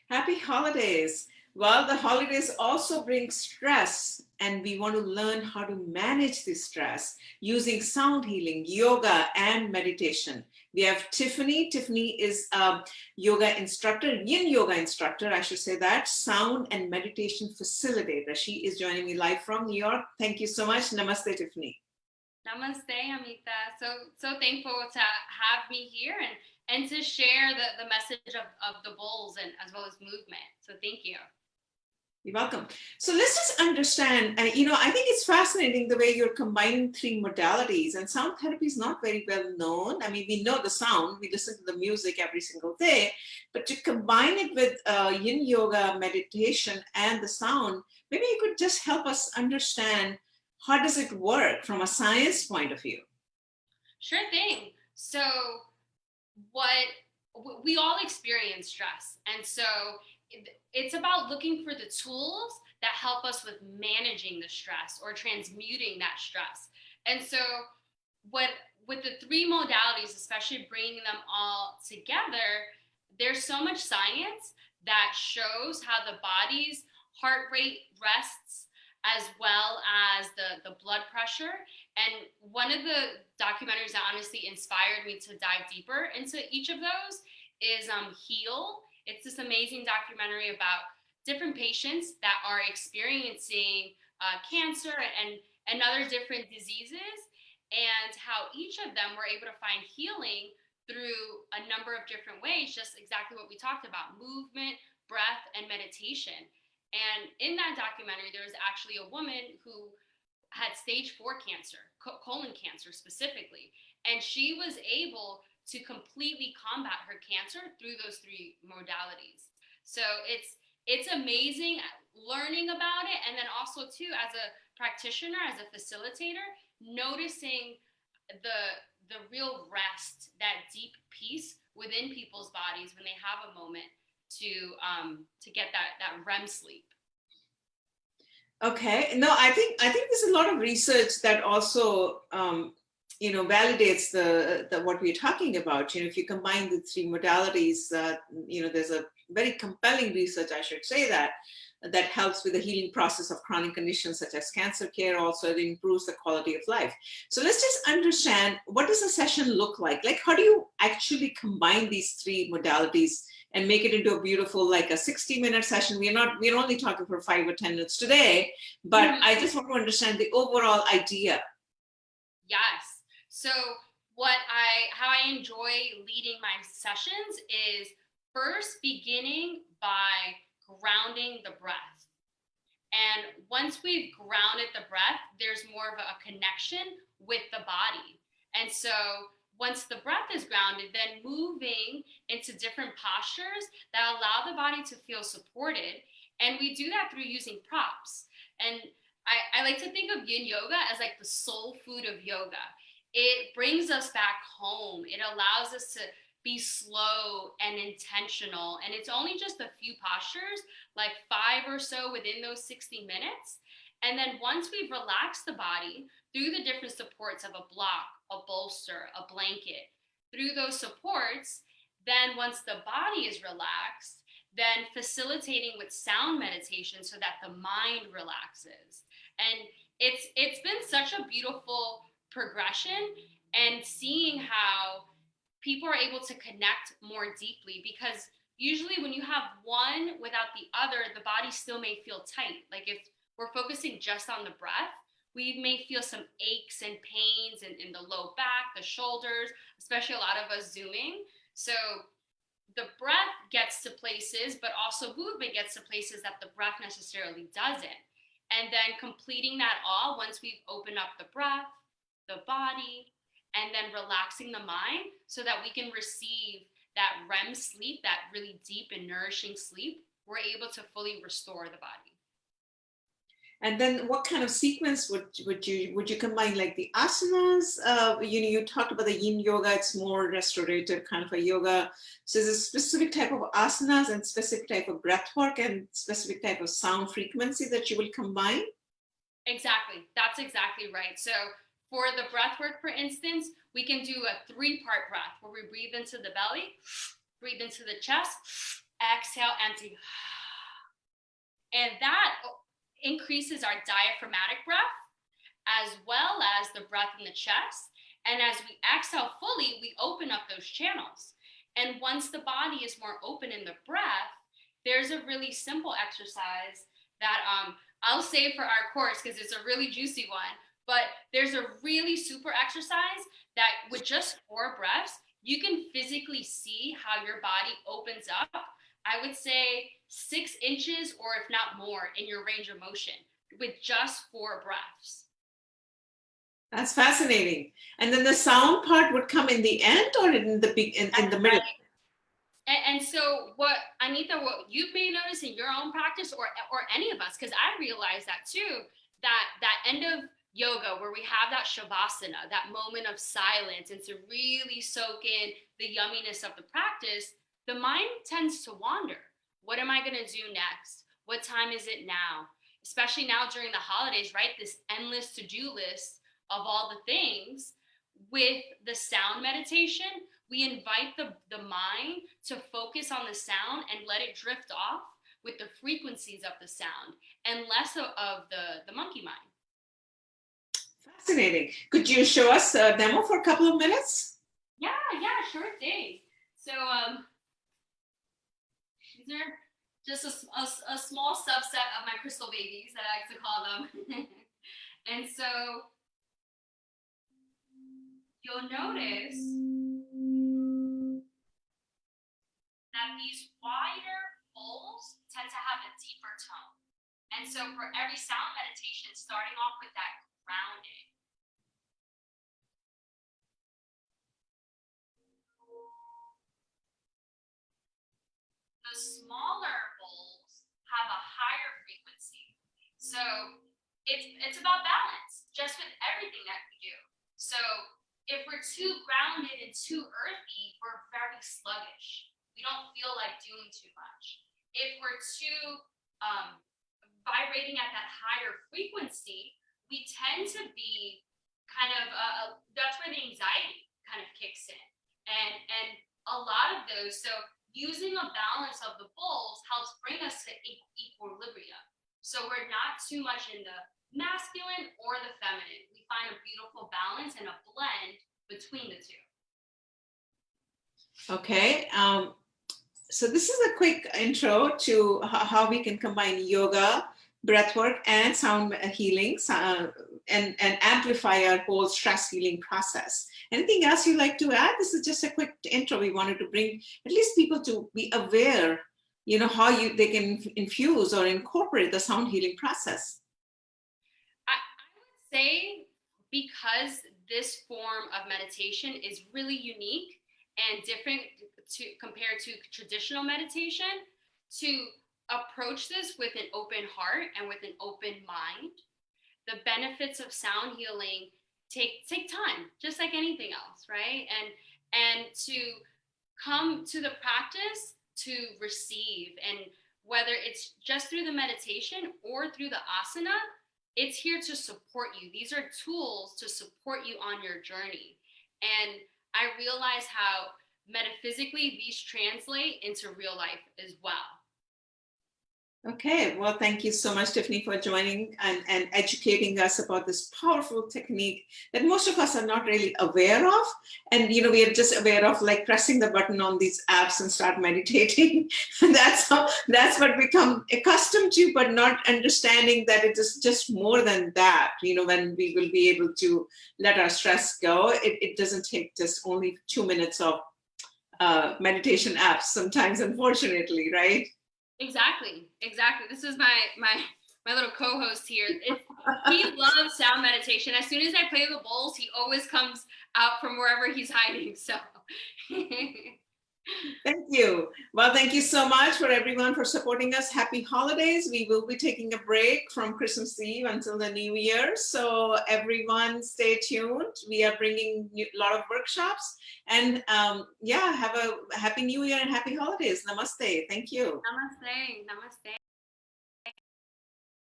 Happy holidays. Well, the holidays also bring stress, and we want to learn how to manage this stress using sound healing, yoga, and meditation. We have Tiffany. Tiffany is a yoga instructor, yin yoga instructor, I should say that, sound and meditation facilitator. She is joining me live from New York. Thank you so much. Namaste, Tiffany. Namaste, Amita. So thankful to have me here and to share the message of the bowls and as well as movement. So thank you. You're welcome. So let's just understand, I think it's fascinating the way you're combining three modalities, and sound therapy is not very well known. I mean, we know the sound, we listen to the music every single day, but to combine it with yin yoga, meditation, and the sound, maybe you could just help us understand how does it work from a science point of view? Sure thing. So what we all experience stress, and so it's about looking for the tools that help us with managing the stress or transmuting that stress. And so what with the three modalities, especially bringing them all together, there's so much science that shows how the body's heart rate rests as well as the blood pressure. And one of the documentaries that honestly inspired me to dive deeper into each of those is Heal. It's this amazing documentary about different patients that are experiencing cancer and other different diseases, and how each of them were able to find healing through a number of different ways, just exactly what we talked about: movement, breath, and meditation. And in that documentary, there was actually a woman who had stage 4 cancer, colon cancer specifically, and she was able to completely combat her cancer through those three modalities. So it's amazing learning about it, and then also too, as a practitioner, as a facilitator, noticing the real rest, that deep peace within people's bodies when they have a moment to get that REM sleep. Okay. No, I think there's a lot of research that also validates the what we're talking about. If you combine the three modalities, there's a very compelling research, I should say, that helps with the healing process of chronic conditions such as cancer care. Also, it improves the quality of life. So let's just understand, what does a session look like? Like, how do you actually combine these three modalities and make it into a beautiful, like a 60-minute session? We're only talking for 5 or 10 minutes today, but I just want to understand the overall idea. Yes. So how I enjoy leading my sessions is first beginning by grounding the breath. And once we've grounded the breath, there's more of a connection with the body. And so once the breath is grounded, then moving into different postures that allow the body to feel supported. And we do that through using props. And I like to think of yin yoga as like the soul food of yoga. It brings us back home. It allows us to be slow and intentional. And it's only just a few postures, like 5 or so within those 60 minutes. And then once we've relaxed the body through the different supports of a block, a bolster, a blanket, through those supports, then once the body is relaxed, then facilitating with sound meditation so that the mind relaxes. And it's been such a beautiful progression, and seeing how people are able to connect more deeply, because usually when you have one without the other, the body still may feel tight. Like if we're focusing just on the breath, we may feel some aches and pains in the low back, the shoulders, especially a lot of us zooming. So the breath gets to places, but also movement gets to places that the breath necessarily doesn't. And then completing that all, once we've opened up the breath, the body, and then relaxing the mind so that we can receive that REM sleep, that really deep and nourishing sleep, we're able to fully restore the body. And then what kind of sequence would you combine, like the asanas? You talked about the yin yoga, it's more restorative kind of a yoga. So there's a specific type of asanas and specific type of breath work and specific type of sound frequency that you will combine? Exactly. That's exactly right. So for the breath work, for instance, we can do a 3-part breath where we breathe into the belly, breathe into the chest, exhale, empty. And that increases our diaphragmatic breath as well as the breath in the chest. And as we exhale fully, we open up those channels. And once the body is more open in the breath, there's a really simple exercise that I'll save for our course because it's a really juicy one. But there's a really super exercise that with just 4 breaths, you can physically see how your body opens up. I would say 6 inches or if not more in your range of motion with just 4 breaths. That's fascinating. And then the sound part would come in the end or in the middle? And so what, Anita, what you may notice in your own practice or any of us, because I realized that too, that end of yoga where we have that shavasana, that moment of silence, and to really soak in the yumminess of the practice, the mind tends to wander. What am I going to do next? What time is it now? Especially now during the holidays, right? This endless to-do list of all the things. With the sound meditation, we invite the mind to focus on the sound and let it drift off with the frequencies of the sound and less of the monkey mind. Fascinating. Could you show us a demo for a couple of minutes? Yeah, sure thing. So these are just a small subset of my crystal babies that I like to call them. And so you'll notice that these wider bowls tend to have a deeper tone. And so for every sound meditation, starting off with that grounding. The smaller bowls have a higher frequency. So it's about balance, just with everything that we do. So if we're too grounded and too earthy, we're very sluggish. We don't feel like doing too much. If we're too vibrating at that higher frequency, we tend to be kind of, that's where the anxiety kind of kicks in. And a lot of those, so using a balance of the bowls helps bring us to equilibrium. So we're not too much in the masculine or the feminine. We find a beautiful balance and a blend between the two. Okay. So this is a quick intro to how we can combine yoga, breathwork, and sound healing and amplify our whole stress healing process. Anything else you'd like to add? This is just a quick intro. We wanted to bring at least people to be aware, how they can infuse or incorporate the sound healing process. I would say because this form of meditation is really unique and different compared to traditional meditation, to approach this with an open heart and with an open mind. The benefits of sound healing take time, just like anything else, right? And to come to the practice to receive, and whether it's just through the meditation or through the asana, it's here to support you. These are tools to support you on your journey. And I realize how metaphysically these translate into real life as well. Okay, well, thank you so much, Tiffany, for joining and educating us about this powerful technique that most of us are not really aware of. And, we are just aware of like pressing the button on these apps and start meditating. That's what we become accustomed to, but not understanding that it is just more than that. When we will be able to let our stress go, it doesn't take just only 2 minutes of meditation apps sometimes, unfortunately, right? Exactly. This is my little co-host here. He loves sound meditation. As soon as I play the bowls, he always comes out from wherever he's hiding. So thank you. Well, thank you so much for everyone for supporting us. Happy holidays. We will be taking a break from Christmas Eve until the new year. So everyone stay tuned. We are bringing a lot of workshops, and have a happy new year and happy holidays. Namaste. Thank you. Namaste.